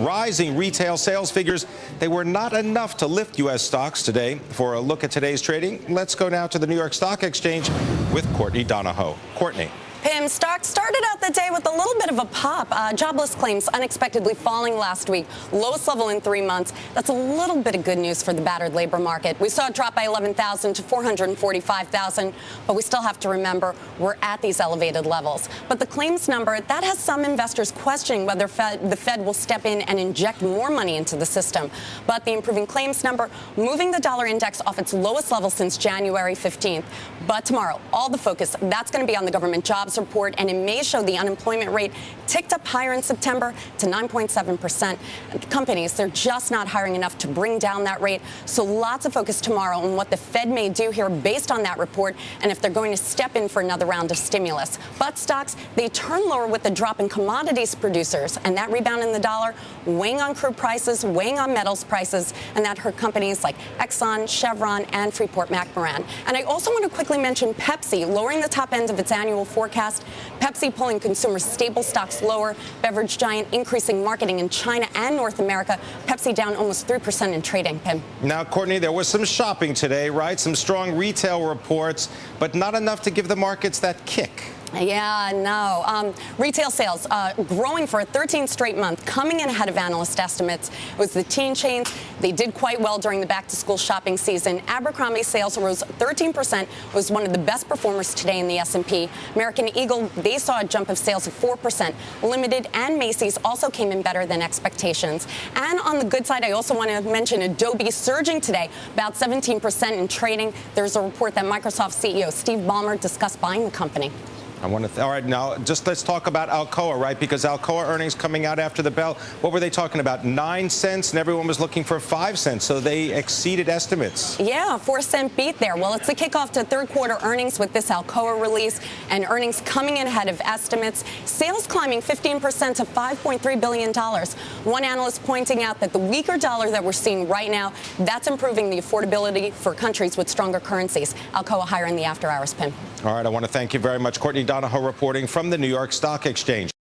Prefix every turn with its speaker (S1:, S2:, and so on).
S1: rising retail sales figures, they were not enough to lift U.S. stocks today. For a look at today's trading, let's go now to the New York Stock Exchange with Courtney Donohoe. Courtney.
S2: Pimm, stocks started out the day with a little bit of a pop. Jobless claims unexpectedly falling last week, lowest level in 3 months. That's a little bit of good news for the battered labor market. We saw it drop by 11,000 to 445,000, but we still have to remember we're at these elevated levels. But the claims number, that has some investors questioning whether the Fed will step in and inject more money into the system. But the improving claims number moving the dollar index off its lowest level since January 15th. But tomorrow, all the focus, that's going to be on the government jobs report, and it may show the unemployment rate ticked up higher in September to 9.7%. Companies, they're just not hiring enough to bring down that rate. So lots of focus tomorrow on what the Fed may do here based on that report and if they're going to step in for another round of stimulus. But stocks, they turn lower with the drop in commodities producers, and that rebound in the dollar weighing on crude prices, weighing on metals prices, and that hurt companies like Exxon, Chevron, and Freeport-McMoRan. And I also want to quickly mention Pepsi lowering the top end of its annual forecast. Pepsi pulling consumer staple stocks lower. Beverage giant increasing marketing in China and North America. Pepsi down almost 3% in trading. Pimm.
S1: Now, Courtney, there was some shopping today, right? Some strong retail reports, but not enough to give the markets that kick.
S2: Yeah, no. Retail sales growing for a 13th straight month, coming in ahead of analyst estimates. It was the teen chains. They did quite well during the back-to-school shopping season. Abercrombie sales rose 13%, was one of the best performers today in the S&P. American Eagle, they saw a jump of sales of 4%. Limited and Macy's also came in better than expectations. And on the good side, I also want to mention Adobe surging today, about 17% in trading. There's a report that Microsoft CEO Steve Ballmer discussed buying the company.
S1: All right, now just let's talk about Alcoa, right? Because Alcoa earnings coming out after the bell, what were they talking about? 9 cents, and everyone was looking for 5 cents, so they exceeded estimates.
S2: Yeah, 4-cent beat there. Well, it's the kickoff to third quarter earnings with this Alcoa release, and earnings coming in ahead of estimates. Sales climbing 15% to $5.3 billion. One analyst pointing out that the weaker dollar that we're seeing right now, that's improving the affordability for countries with stronger currencies. Alcoa higher in the after hours, Pimm.
S1: All right, I want to thank you very much, Courtney Donohoe, reporting from the New York Stock Exchange.